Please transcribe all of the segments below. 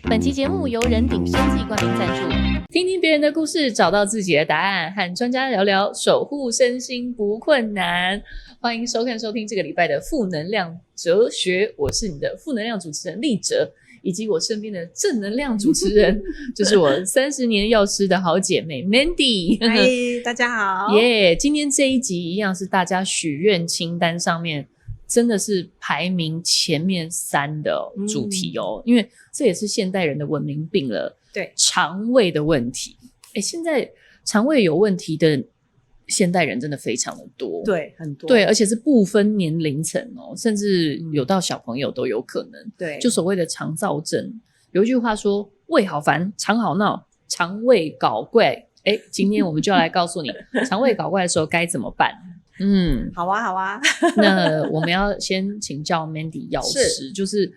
本期节目由人鼎生技冠名赞助，听听别人的故事，找到自己的答案，和专家聊聊，守护身心不困难。欢迎收看收听这个礼拜的负能量哲学，我是你的负能量主持人立哲，以及我身边的正能量主持人就是我30年药师的好姐妹 Mandy。 嗨，大家好耶，今天这一集一样是大家许愿清单上面真的是排名前面3的主题哦，因为这也是现代人的文明病了。对，肠胃的问题。现在肠胃有问题的现代人真的非常的多。对，很多。对，而且是不分年龄层哦，甚至有到小朋友都有可能。对，就所谓的肠躁症，有一句话说胃好烦，肠好闹，肠胃搞怪。今天我们就要来告诉你肠胃搞怪的时候该怎么办。好啊好啊。那我们要先请教 Mandy 药师，就是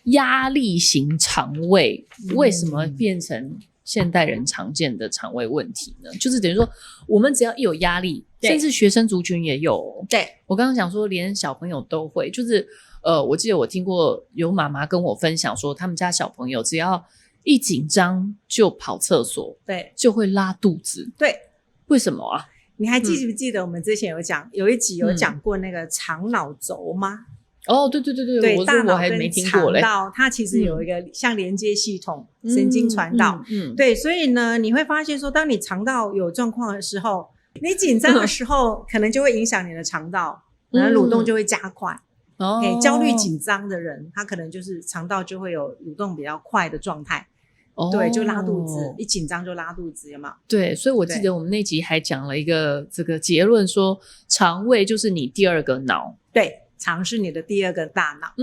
压力型肠胃为什么变成现代人常见的肠胃问题呢？就是等于说我们只要一有压力，甚至学生族群也有。对，我刚刚讲说连小朋友都会，就是我记得我听过有妈妈跟我分享说，他们家小朋友只要一紧张就跑厕所，对，就会拉肚子。对，为什么啊？你还记不记得我们之前有一集有讲过那个肠脑轴吗？哦，对对对对，对，大脑跟肠道它其实有一个像连接系统，神经传导。对，所以呢，你会发现说，当你肠道有状况的时候，你紧张的时候，可能就会影响你的肠道，可能蠕动就会加快。焦虑紧张的人，他可能就是肠道就会有蠕动比较快的状态。对，就拉肚子，一紧张就拉肚子，有没有？对，所以我记得我们那集还讲了一个这个结论说，肠胃就是你第二个脑。对，肠是你的第二个大脑。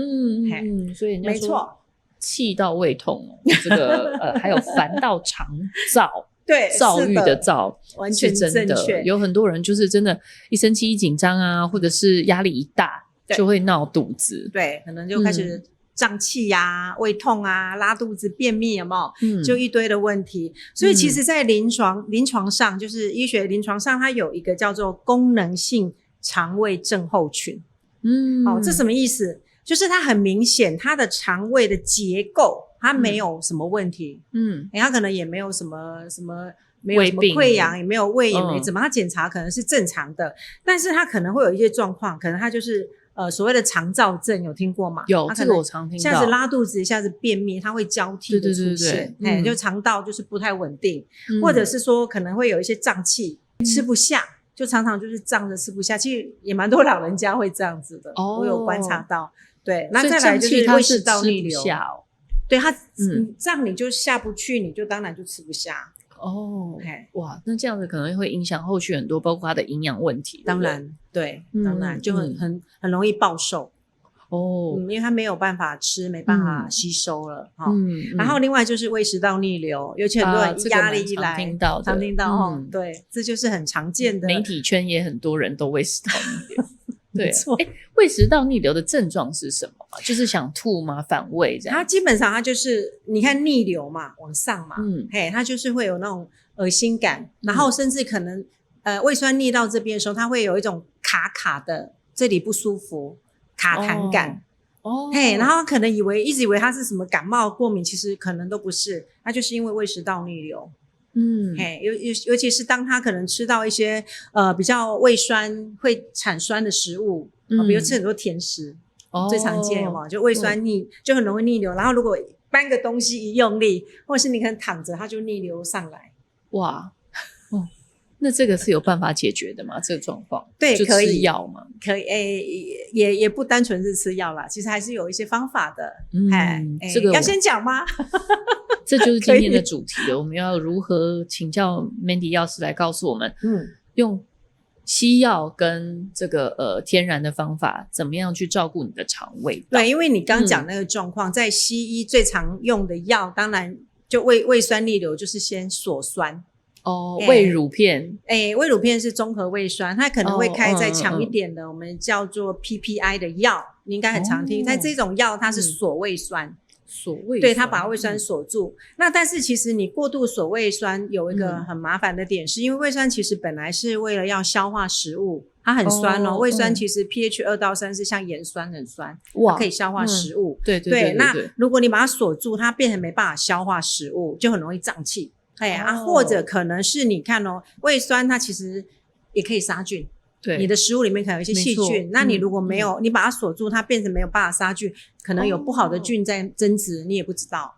所以人家说没错，气到胃痛这个还有烦到肠躁。对，躁郁的躁，完全正确。有很多人就是真的，一生气、一紧张啊，或者是压力一大，就会闹肚子。对，可能就开始胀气啊、胃痛啊、拉肚子、便秘，有没有？就一堆的问题。所以其实在临床上，就是医学临床上，它有一个叫做功能性肠胃症候群。这什么意思？就是它很明显，它的肠胃的结构它没有什么问题。它可能也没有什么没有什么溃疡，也没有胃，也没怎么，它检查可能是正常的，但是它可能会有一些状况，可能它就是所谓的肠躁症，有听过吗？有，这个我常听到，一下子拉肚子，一下子便秘，它会交替的出现。就肠道就是不太稳定，或者是说可能会有一些胀气，吃不下，就常常就是胀着吃不下。其实也蛮多老人家会这样子的，我有观察到。对，那再来就是胃食道逆流。对，它胀你就下不去，你就当然就吃不下。哇，那这样子可能会影响后续很多，包括它的营养问题。当然，对，当然就很容易暴瘦。因为它没有办法吃，没办法吸收了。然后另外就是胃食道逆流，尤其很多人压力一来，常听到对，这就是很常见的。媒体圈也很多人都胃食道逆流。对，胃食道逆流的症状是什么？就是想吐吗？反胃这样？它基本上它就是你看逆流嘛，往上嘛，它就是会有那种恶心感，然后甚至可能胃酸逆到这边的时候，它会有一种卡卡的，这里不舒服，卡痰感。然后可能一直以为它是什么感冒过敏，其实可能都不是，它就是因为胃食道逆流。尤其是当他可能吃到一些比较胃酸会产酸的食物，比如吃很多甜食，最常见有没有？就胃酸就很容易逆流，然后如果搬个东西一用力，或者是你可能躺着，它就逆流上来。哇，那这个是有办法解决的吗？这个状况？对，可以吃药吗？可以，也不单纯是吃药啦，其实还是有一些方法的。这个要先讲吗？这就是今天的主题了。我们要如何请教 Mandy 药师来告诉我们，用西药跟这个天然的方法，怎么样去照顾你的肠胃道？对，因为你刚讲那个状况，在西医最常用的药，当然就胃酸逆流，就是先锁酸。胃乳片。胃乳片是综合胃酸，它可能会开再强一点的，我们叫做 PPI 的药，你应该很常听。但这种药它是锁胃酸。对，它把胃酸锁住。那但是其实你过度锁胃酸有一个很麻烦的点，是因为胃酸其实本来是为了要消化食物，它很酸哦，胃酸其实 pH 2到3是像盐酸很酸，它可以消化食物。对，那如果你把它锁住，它变成没办法消化食物，就很容易胀气。或者可能是你看哦，胃酸它其实也可以杀菌。对，你的食物里面可能有一些细菌，那你如果没有，你把它锁住，它变成没有办法杀菌，可能有不好的菌在增殖，你也不知道。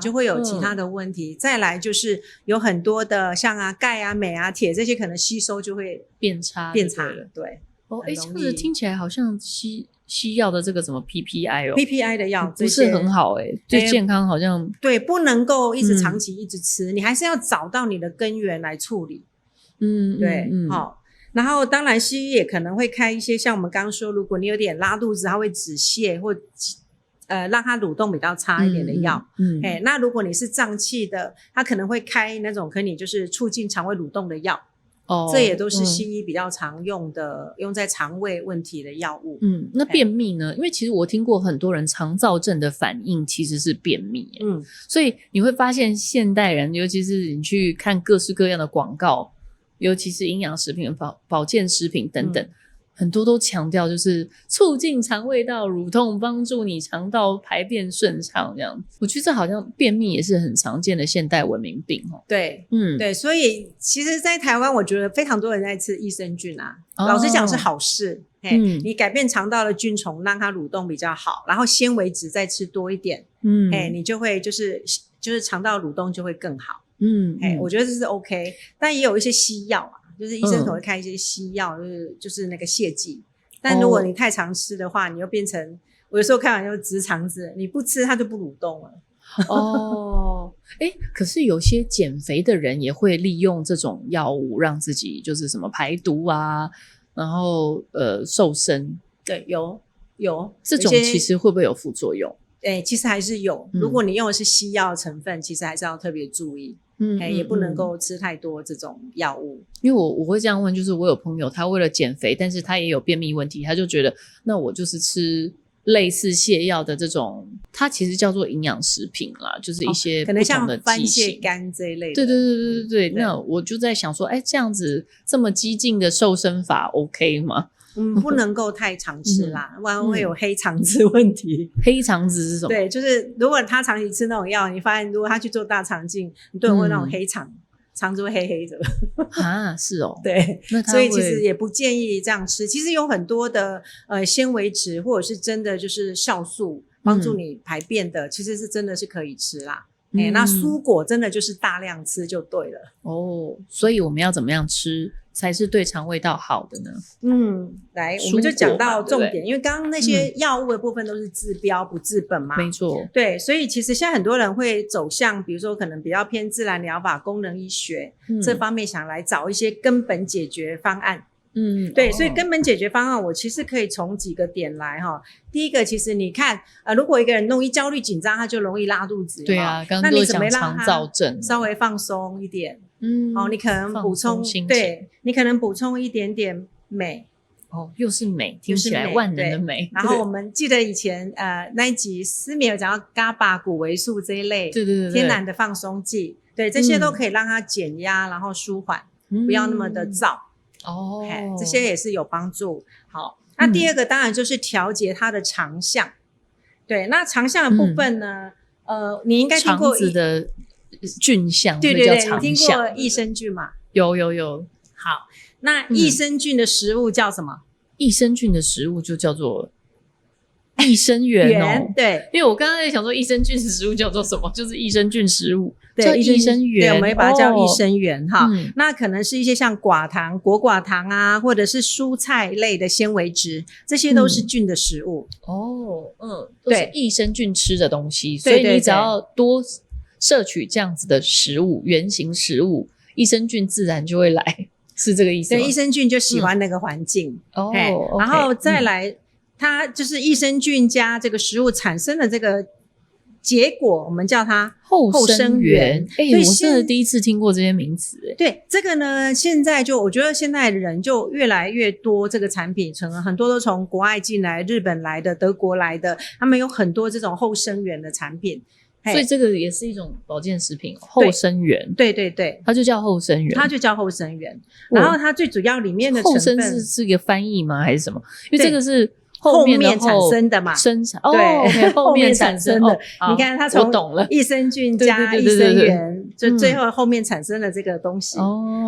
就会有其他的问题。再来就是有很多的像钙啊、镁啊、铁这些可能吸收就会变差。对，这样子听起来好像西药的这个什么 PPI 的药不是很好对健康好像对，不能够一直长期一直吃，你还是要找到你的根源来处理。对，好。然后当然西医也可能会开一些像我们刚刚说，如果你有点拉肚子，它会止泻或让它蠕动比较差一点的药。那如果你是胀气的，它可能会开那种可以就是促进肠胃蠕动的药。这也都是西医比较常用的，用在肠胃问题的药物。那便秘呢？因为其实我听过很多人肠燥症的反应其实是便秘。所以你会发现现代人，尤其是你去看各式各样的广告，尤其是营养食品、保健食品等等，很多都强调就是促进肠胃道蠕动，帮助你肠道排便顺畅这样。我觉得这好像便秘也是很常见的现代文明病。对，对，所以其实在台湾我觉得非常多人在吃益生菌啊，老实讲是好事。你改变肠道的菌虫，让它蠕动比较好，然后纤维质再吃多一点，你就会就是肠道蠕动就会更好。我觉得这是 OK。 但也有一些西药啊，就是医生可能会开一些西药，就是那个泻剂。但如果你太常吃的话，你又变成我有时候开玩笑直肠子，你不吃它就不蠕动了。可是有些减肥的人也会利用这种药物让自己就是什么排毒啊，然后瘦身。对，有这种其实会不会有副作用？其实还是有。如果你用的是西药成分，其实还是要特别注意。也不能够吃太多这种药物。因为我会这样问，就是我有朋友他为了减肥，但是他也有便秘问题，他就觉得那我就是吃类似泻药的这种，它其实叫做营养食品啦，就是一些不同的剂型，可能像番泻干这一类的。对，那我就在想说这样子这么激进的瘦身法 OK 吗？不能够太常吃啦，不然会有黑肠子问题。黑肠子是什么？对，就是如果他长期吃那种药，你发现如果他去做大肠镜，你对会那种黑肠子会黑黑的。是哦。对，所以其实也不建议这样吃。其实有很多的纤维质或者是真的就是酵素帮助你排便的，其实是真的是可以吃啦。那蔬果真的就是大量吃就对了。所以我们要怎么样吃才是对肠胃道好的呢？来，我们就讲到重点，因为刚刚那些药物的部分都是治标不治本嘛。没错。对，所以其实现在很多人会走向比如说可能比较偏自然疗法、功能医学这方面，想来找一些根本解决方案。对，所以根本解决方案我其实可以从几个点来哈。第一个，其实你看如果一个人容易焦虑紧张，他就容易拉肚子。对啊，刚刚都讲肠燥症，稍微放松一点。你可能补充，对，你可能补充一点点镁。又是镁，听起来万能的镁。然后我们记得以前那一集失眠有讲到 GABA 谷维素这一类，对，天然的放松剂，对，这些都可以让它减压，然后舒缓，不要那么的燥。这些也是有帮助。好，那第二个当然就是调节它的肠象。对，那肠象的部分呢，你应该听过肠子的菌相，对，你听过益生菌吗？有。好，那益生菌的食物叫什么？益生菌的食物就叫做益生元。对，因为我刚刚在想说益生菌的食物叫做什么，就是益生菌食物。对，益生元。对，我们会把它叫益生元那可能是一些像寡糖、果寡糖啊，或者是蔬菜类的纤维质，这些都是菌的食物。都是益生菌吃的东西。所以你只要多摄取这样子的食物，原型食物，益生菌自然就会来，是这个意思吗？对，益生菌就喜欢那个环境。然后再来它就是益生菌加这个食物产生的这个结果，我们叫它后生元。我真的第一次听过这些名词。对，这个呢，现在我觉得现在的人就越来越多，这个产品很多都从国外进来，日本来的、德国来的，他们有很多这种后生元的产品。所以这个也是一种保健食品，后生元。对对对，它就叫后生元，它就叫后生元。然后它最主要里面的成分，后生是一个翻译吗？还是什么？因为这个是后面产生的嘛，生产对，后面产生的。你看它从益生菌加益生元，就最后面产生了这个东西。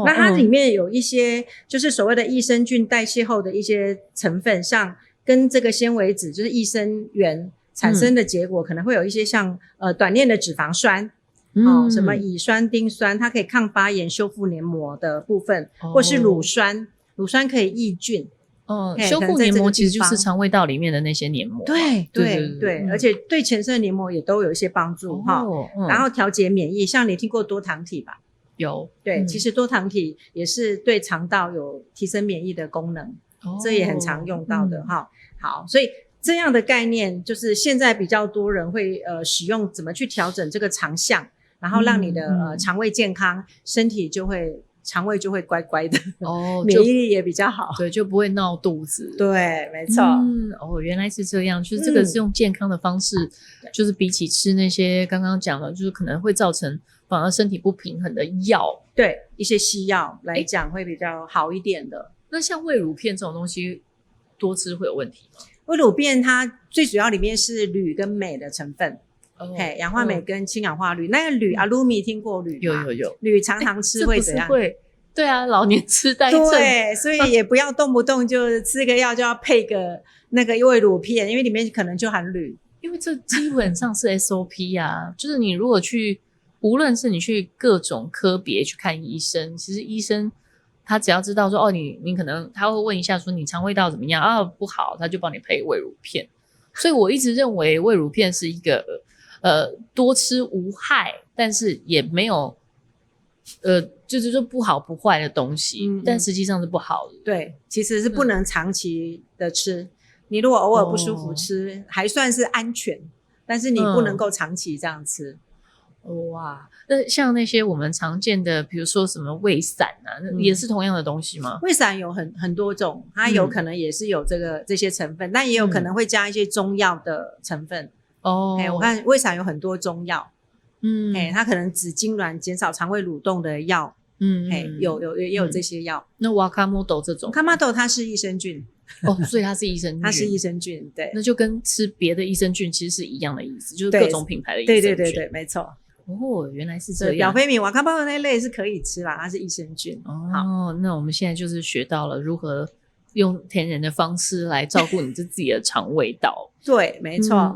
那它里面有一些就是所谓的益生菌代谢后的一些成分，像跟这个纤维质就是益生元产生的结果，可能会有一些像短链的脂肪酸。什么乙酸、丁酸，它可以抗发炎、修复黏膜的部分，或是乳酸，乳酸可以抑菌。修复黏膜其实就是肠胃道里面的那些黏膜。对对对，而且对全身的黏膜也都有一些帮助然后调节免疫，像你听过多糖体吧？有。对，其实多糖体也是对肠道有提升免疫的功能，这也很常用到的好，所以这样的概念就是现在比较多人会使用怎么去调整这个肠相，然后让你的肠胃健康，身体肠胃就会乖乖的免疫力也比较好，对，就不会闹肚子。对，没错。原来是这样，就是这个是用健康的方式，就是比起吃那些刚刚讲的，就是可能会造成反而身体不平衡的药，对，一些西药来讲会比较好一点的。那像胃乳片这种东西，多吃会有问题吗？胃乳片它最主要里面是铝跟镁的成分。氧化镁跟氢氧化铝，那个铝alumi听过铝吗？有。铝常常吃会怎样？对啊，老年痴呆症。对，所以也不要动不动就吃个药就要配个那个胃乳片，因为里面可能就含铝。因为这基本上是 SOP 啊，就是你如果无论是你去各种科别去看医生，其实医生他只要知道说你可能他会问一下说你肠胃道怎么样不好，他就帮你配胃乳片。所以我一直认为胃乳片是一个多吃无害，但是也没有就是说不好不坏的东西，但实际上是不好的。对，其实是不能长期的吃。你如果偶尔不舒服吃，还算是安全，但是你不能够长期这样吃。哇，那像那些我们常见的，比如说什么胃散也是同样的东西吗？胃散有很多种，它有可能也是有这些成分，但也有可能会加一些中药的成分。我看胃散有很多中药，它可能止痉挛、减少肠胃蠕动的药，也有这些药。那 Wakamoto 这种 ，Wakamoto 它是益生菌，所以它是益生菌，它是益生菌，对，那就跟吃别的益生菌其实是一样的意思，就是各种品牌的益生菌，对，没错。原来是这样。表飞米、Wakamoto那类是可以吃啦，它是益生菌。那我们现在就是学到了如何用天然的方式来照顾你自己的肠胃道。对，没错。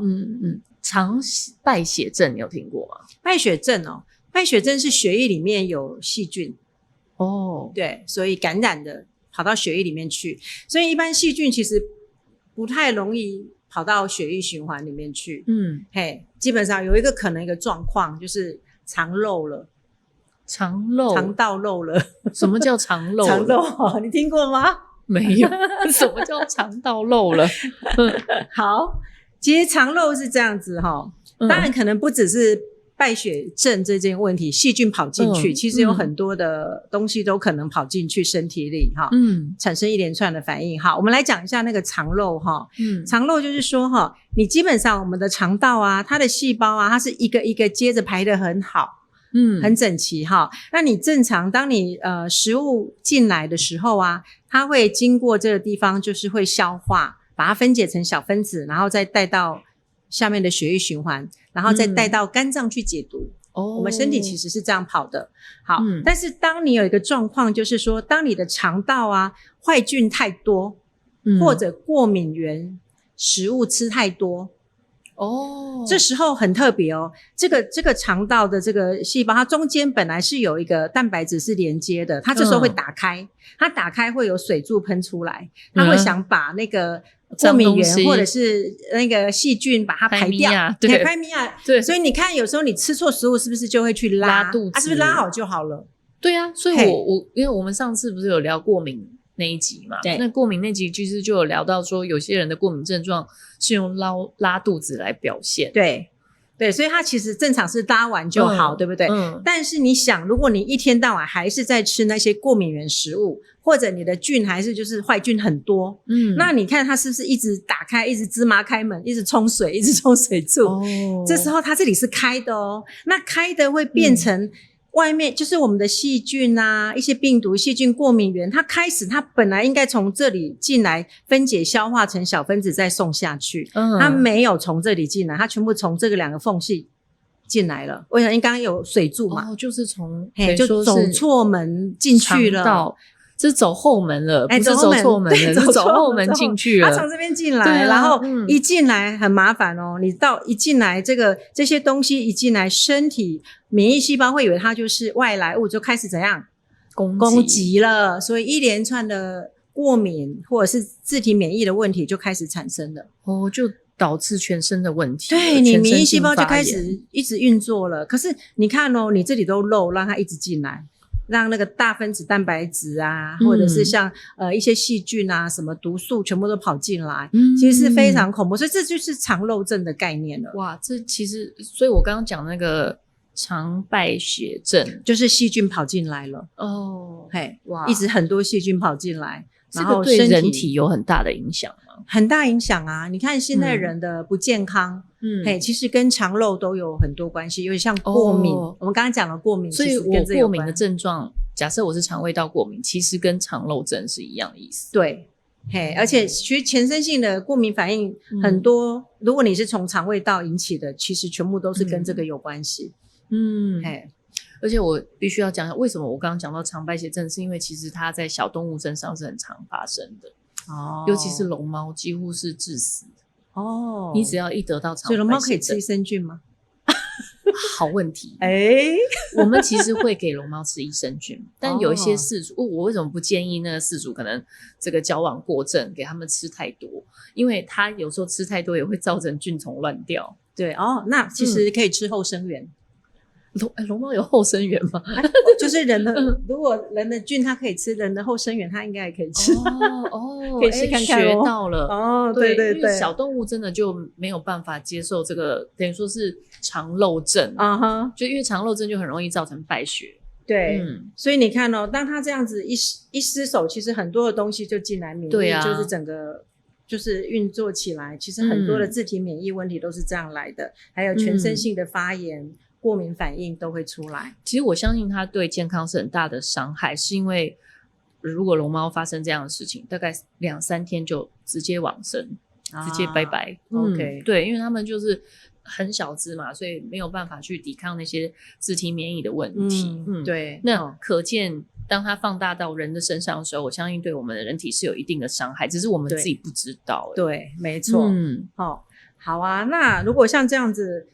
肠败血症你有听过吗？败血症败血症是血液里面有细菌对，所以感染的跑到血液里面去，所以一般细菌其实不太容易跑到血液循环里面去。基本上有一个可能一个状况就是肠漏了。肠道漏了。什么叫肠漏？肠漏你听过吗？没有。什么叫肠道漏了？好，其实肠漏是这样子当然可能不只是败血症这件问题，细菌跑进去，其实有很多的东西都可能跑进去身体里产生一连串的反应。好，我们来讲一下那个肠漏肠漏就是说你基本上我们的肠道它的细胞它是一个一个接着排得很好，很整齐那你正常当你食物进来的时候它会经过这个地方，就是会消化，把它分解成小分子，然后再带到下面的血液循环，然后再带到肝脏去解毒。我们身体其实是这样跑的。好，但是当你有一个状况，就是说当你的肠道坏菌太多，或者过敏原食物吃太多这时候很特别这个肠道的这个细胞，它中间本来是有一个蛋白质是连接的，它这时候会打开，它打开会有水柱喷出来，它会想把那个过敏原或者是那个细菌把它排掉，排米亚，对，所以你看有时候你吃错食物是不是就会去拉肚子，是不是拉好就好了？对啊，所以我因为我们上次不是有聊过敏那一集嘛，那过敏那集其实就有聊到说有些人的过敏症状是用拉肚子来表现。对，对，所以它其实正常是拉完就好，对不对？但是你想，如果你一天到晚还是在吃那些过敏原食物，或者你的菌还是就是坏菌很多，那你看它是不是一直打开，一直芝麻开门，一直冲水，一直冲水柱，这时候它这里是开的哦，那开的会变成外面就是我们的细菌啊，一些病毒、细菌、过敏原，它本来应该从这里进来分解消化成小分子再送下去，它没有从这里进来，它全部从这个2个缝隙进来了。我想因为刚刚有水柱嘛，就是从就走错门进去了。这是走后门了，不是走错门了，是走后门进去了。他从这边进来，然后一进来很麻烦哦。你一进来，这些东西一进来，身体免疫细胞会以为它就是外来物，就开始怎样攻击了。所以一连串的过敏或者是自体免疫的问题就开始产生了。就导致全身的问题。对，你免疫细胞就开始一直运作了。可是你看哦，你这里都漏，让它一直进来。让那个大分子蛋白质啊，或者是像一些细菌啊，什么毒素全部都跑进来，其实是非常恐怖。所以这就是肠漏症的概念了。哇，这其实，所以我刚刚讲那个肠败血症，就是细菌跑进来了。哇，一直很多细菌跑进来，然后对人体有很大的影响吗？很大影响啊！你看现在人的不健康，其实跟肠漏都有很多关系，有点像过敏。我们刚刚讲了过敏，所以我过敏的症状，假设我是肠胃道过敏，其实跟肠漏症是一样的意思。对，而且其实全身性的过敏反应很多，如果你是从肠胃道引起的，其实全部都是跟这个有关系。而且我必须要讲，为什么我刚刚讲到肠败血症，是因为其实它在小动物身上是很常发生的。尤其是龙猫几乎是致死的。你只要一得到肠败血症，所以龙猫可以吃益生菌吗？好问题。我们其实会给龙猫吃益生菌，但有一些饲主，我为什么不建议那个饲主可能这个矫枉过正，给他们吃太多？因为他有时候吃太多也会造成菌丛乱掉。对那其实可以吃后生元。龙猫有后生元吗？就是人的，如果人的菌它可以吃，人的后生元它应该也可以吃。可以试看看。学到了。对，因为小动物真的就没有办法接受这个，等于说是肠漏症。就因为肠漏症就很容易造成败血。对，所以你看哦，当它这样子一失手，其实很多的东西就进来，免疫就是整个就是运作起来，其实很多的自体免疫问题都是这样来的，还有全身性的发炎。过敏反应都会出来。其实我相信它对健康是很大的伤害，是因为如果龙猫发生这样的事情，大概2-3天就直接往生，直接拜拜。对，因为他们就是很小只嘛，所以没有办法去抵抗那些自体免疫的问题。对。那可见当它放大到人的身上的时候，我相信对我们的人体是有一定的伤害，只是我们自己不知道。对，没错。好啊，那如果像这样子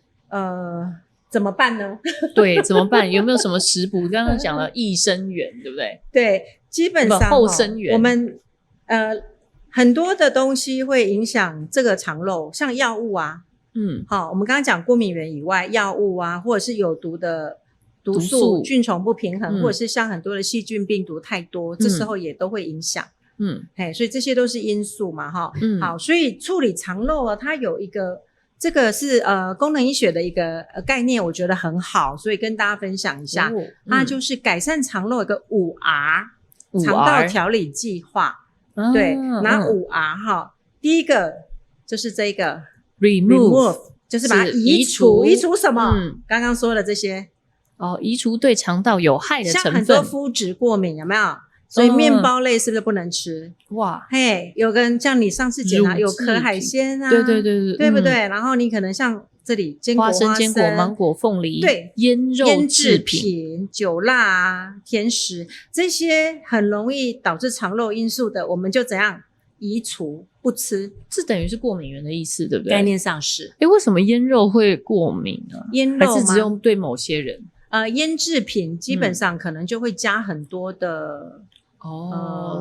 怎么办呢？对，怎么办？有没有什么食补？刚刚讲了益生元，对不对？对，基本上后生元，我们很多的东西会影响这个肠漏，像药物啊，我们刚刚讲过敏原以外，药物啊，或者是有毒的毒素、菌虫不平衡，或者是像很多的细菌、病毒太多，这时候也都会影响。所以这些都是因素嘛，好，所以处理肠漏啊，它有一个。这个是功能医学的一个概念，我觉得很好，所以跟大家分享一下。它就是改善肠漏有个5R 肠道调理计划。对，拿5R第一个就是这个 remove， 就是把它移除。移除什么？刚刚说的这些。移除对肠道有害的成分。像很多肤质过敏，有没有？所以面包类是不是不能吃？哇，有个人像你上次检查有壳海鲜啊，对，对不对？然后你可能像这里坚果、花生、坚果、芒果、凤梨，对，腌制品、酒辣啊、甜食，这些很容易导致肠漏因素的，我们就怎样移除不吃？这等于是过敏源的意思，对不对？概念上是。为什么腌肉会过敏呢？腌肉吗？还是只用对某些人？腌制品基本上可能就会加很多的。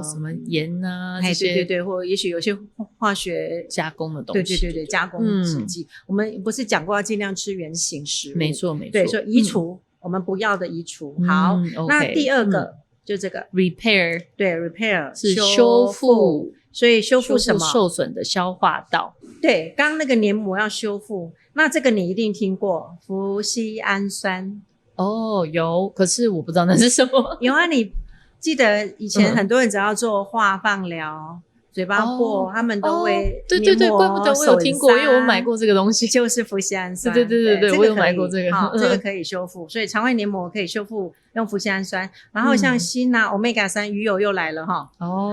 什么盐啊这些，对，或也许有些化学加工的东西，对，加工制剂。我们不是讲过要尽量吃原型食物？没错。对，所以移除我们不要的移除。好，那第二个就这个 repair， 对 repair 是修复所以修复什么？受损的消化道。对，刚刚那个黏膜要修复，那这个你一定听过麩酰氨酸。哦，有，可是我不知道那是什么。有啊，你记得以前很多人只要做化放疗、嘴巴破，他们都会对对对，怪不得我有听过，因为我买过这个东西，就是麩酰氨酸。对对对对对，我有买过这个。这个可以修复，所以肠胃黏膜可以修复，用麩酰氨酸。然后像锌啊、Omega 3鱼油又来了哈。哦，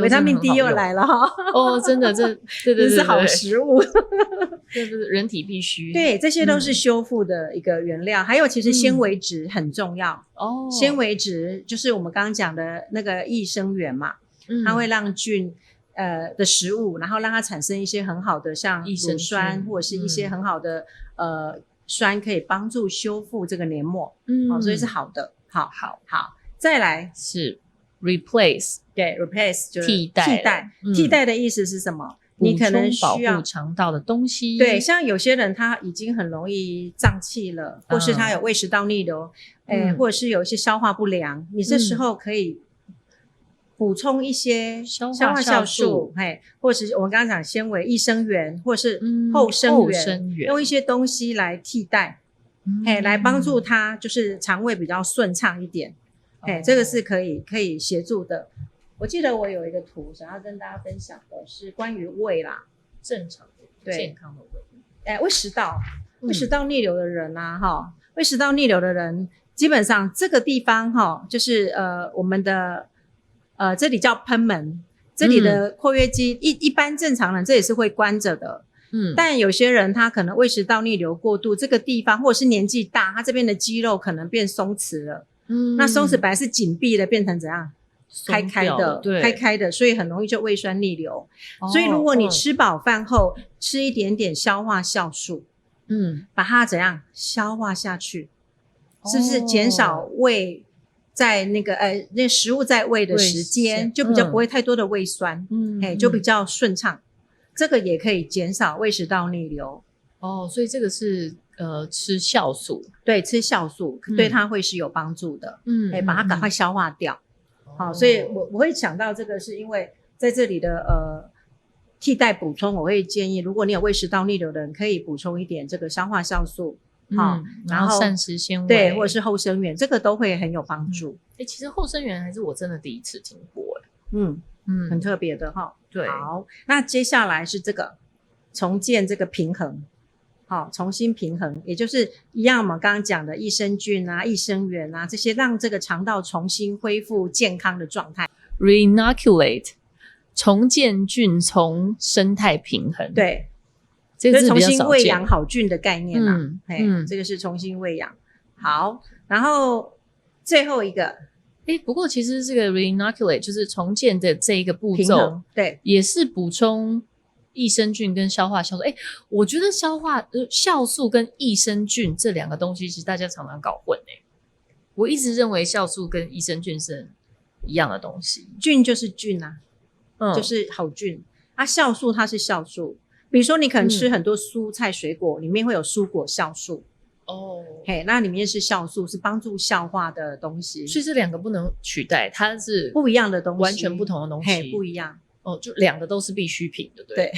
维他命 D 又来了哈。哦，真的，对对对，这是好食物。这是人体必须。对，这些都是修复的一个原料。还有，其实纤维质很重要。哦，纤维质就是我们刚刚讲的那个益生元嘛，它会让菌的食物，然后让它产生一些很好的像乳酸或者是一些很好的酸，可以帮助修复这个黏膜。所以是好的。好，再来是 replace。对 ，replace 就是替代。替代的意思是什么？你可能需要保护肠道的东西。对，像有些人他已经很容易胀气了，或是他有胃食道逆流，或者是有一些消化不良，你这时候可以补充一些消化酵素，或者是我们刚刚讲纤维、益生元，或是后生元，用一些东西来替代，来帮助他就是肠胃比较顺畅一点。这个是可以协助的。我记得我有一个图想要跟大家分享的是关于胃啦，正常的健康的胃。胃食道逆流的人啊，胃食道逆流的人基本上这个地方就是我们的这里叫贲门，这里的括约肌一般正常人这也是会关着的。但有些人他可能胃食道逆流过度，这个地方或者是年纪大，他这边的肌肉可能变松弛了。那松弛本来是紧闭的，变成怎样？开开的，所以很容易就胃酸逆流。所以如果你吃饱饭后吃一点点消化酵素，把它怎样消化下去，是不是减少胃在那食物在胃的时间，就比较不会太多的胃酸，就比较顺畅。这个也可以减少胃食道逆流。所以这个是吃酵素。对，吃酵素对它会是有帮助的。把它赶快消化掉。好，所以我会想到这个，是因为在这里的替代补充，我会建议，如果你有胃食道逆流的人，可以补充一点这个消化酵素，然后膳食纤维，对，或者是后生元，这个都会很有帮助。其实后生元还是我真的第一次听过，很特别的哈。对，好，那接下来是这个重建这个平衡。重新平衡，也就是一样我们刚刚讲的益生菌啊、益生元啊，这些让这个肠道重新恢复健康的状态。Reinoculate 重建菌丛生态平衡。对，这个是重新喂养好菌的概念啦。这个是重新喂养。好，然后最后一个，不过其实这个 Reinoculate 就是重建的这一个步骤，对，也是补充益生菌跟消化酵素。我觉得酵素跟益生菌这两个东西其实大家常常搞混。我一直认为酵素跟益生菌是一样的东西。菌就是菌啊，就是好菌啊。酵素它是酵素，比如说你可能吃很多蔬菜水果，里面会有蔬果酵素。那里面是酵素，是帮助消化的东西。所以这两个不能取代，它是不一样的东西，完全不同的东西，不一样。就两个都是必需品，对不对？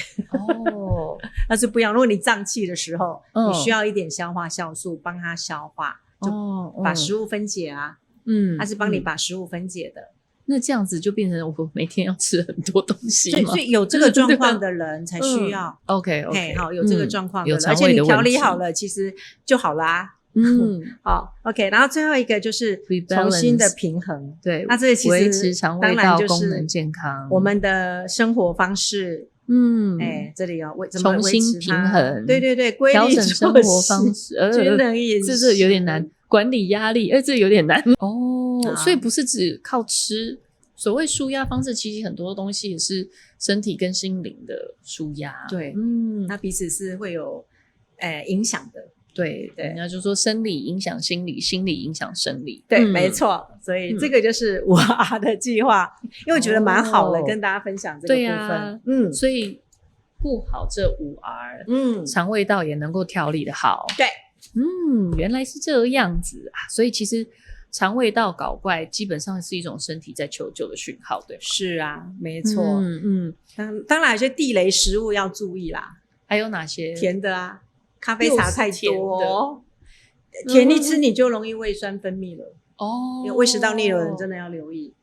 那是不一样。如果你胀气的时候，你需要一点消化酵素帮它消化，就把食物分解啊。它是帮你把食物分解的。那这样子就变成我每天要吃很多东西吗？所以有这个状况的人才需要。OK， 好，有这个状况的人，而且你调理好了，其实就好啦。好 ，OK， 然后最后一个就是重新的平衡。对，那这其实维持肠胃道功能健康，我们的生活方式。这里重新平衡，对，调整生活方式，均衡饮食，这有点难，管理压力，这有点难。所以不是只靠吃，所谓舒压方式，其实很多东西也是身体跟心灵的舒压。对，那彼此是会有影响的。对，人家就说生理影响心理，心理影响生理。对，没错。所以这个就是5R 的计划，因为我觉得蛮好的，跟大家分享这个部分。所以顾好这5R，肠胃道也能够调理的好。对，原来是这样子啊。所以其实肠胃道搞怪基本上是一种身体在求救的讯号，对吗？是啊，没错。当然有些地雷食物要注意啦。还有哪些？甜的啊，咖啡茶太多，甜一吃你就容易胃酸分泌了哦。胃食道逆流的人真的要留意。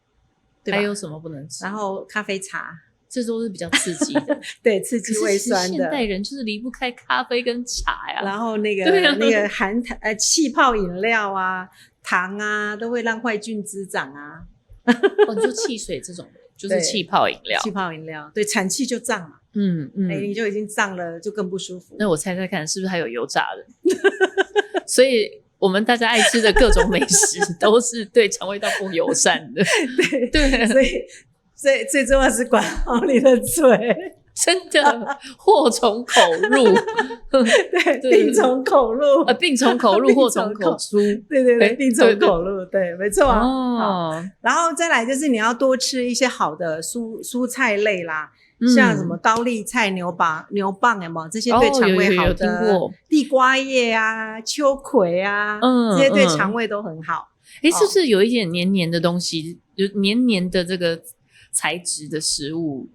还有什么不能吃？然后咖啡茶，这都是比较刺激的，对，刺激胃酸的。现代人就是离不开咖啡跟茶呀。然后那个气泡饮料啊、糖啊，都会让坏菌滋长啊。你说汽水这种的，就是气泡饮料。气泡饮料，对，产气就胀嘛。你就已经胀了，就更不舒服。那我猜猜看，是不是还有油炸的？所以我们大家爱吃的各种美食都是对肠胃道不友善的。对，所以最重要是管好你的嘴。真的，祸从口入。对，病从口入。病从口入，祸从口出。对，病从口入，对，没错啊。然后再来就是你要多吃一些好的蔬菜类啦。像什么高丽菜、牛蒡有没有？这些对肠胃好的，地瓜叶啊、秋葵啊，这些对肠胃都很好。是不是有一点黏黏的东西，有黏黏的这个材质的食物？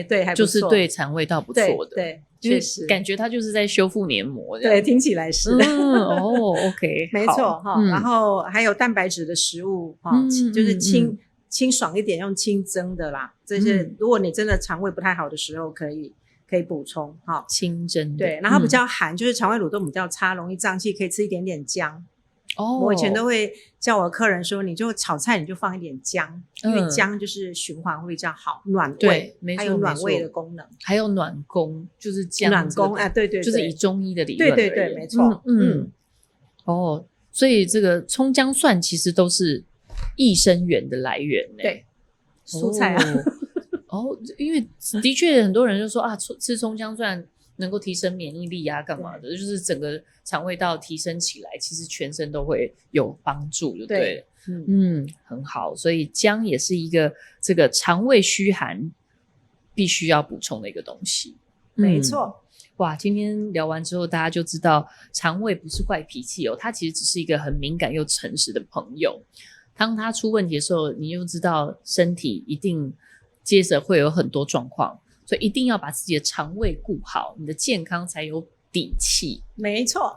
对，还不错，就是对肠胃道不错的。对，确实，感觉它就是在修复黏膜。对，听起来是。OK， 没错哈。然后还有蛋白质的食物就是清爽一点，用清蒸的啦。这些如果你真的肠胃不太好的时候，可以补充哈。清蒸的，对。然后比较寒，就是肠胃蠕动比较差，容易胀气，可以吃一点点姜。我以前都会叫我的客人说，你就炒菜你就放一点姜，因为姜就是循环会比较好，暖胃，还有暖胃的功能，还有暖宫，就是姜暖宫对，就是以中医的理论而言，对，没错。所以这个葱姜蒜其实都是益生元的来源。对，蔬菜啊。因为的确很多人就说吃葱姜蒜能够提升免疫力啊，干嘛的，就是整个肠胃道提升起来，其实全身都会有帮助，就对了。很好。所以姜也是一个这个肠胃虚寒必须要补充的一个东西。没错。哇，今天聊完之后，大家就知道肠胃不是坏脾气它其实只是一个很敏感又诚实的朋友。当它出问题的时候，你就知道身体一定接着会有很多状况。所以一定要把自己的肠胃顾好，你的健康才有底气。没错。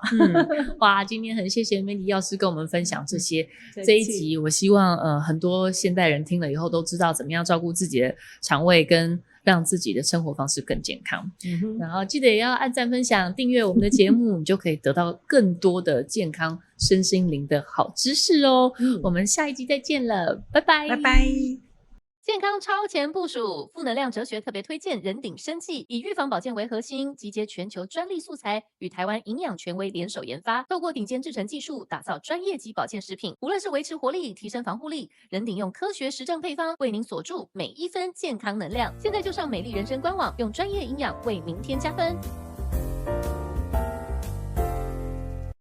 哇，今天很谢谢 Mandy 药师跟我们分享这些。这一集我希望很多现代人听了以后都知道怎么样照顾自己的肠胃，跟让自己的生活方式更健康。然后记得也要按赞、分享、订阅我们的节目，你就可以得到更多的健康身心灵的好知识哦。我们下一集再见了，拜拜，拜拜。健康超前部署，负能量哲学特别推荐人鼎生技，以预防保健为核心，集结全球专利素材，与台湾营养权威联手研发，透过顶尖制程技术，打造专业级保健食品。无论是维持活力、提升防护力，人鼎用科学实证配方为您锁住每一分健康能量。现在就上美丽人生官网，用专业营养为明天加分。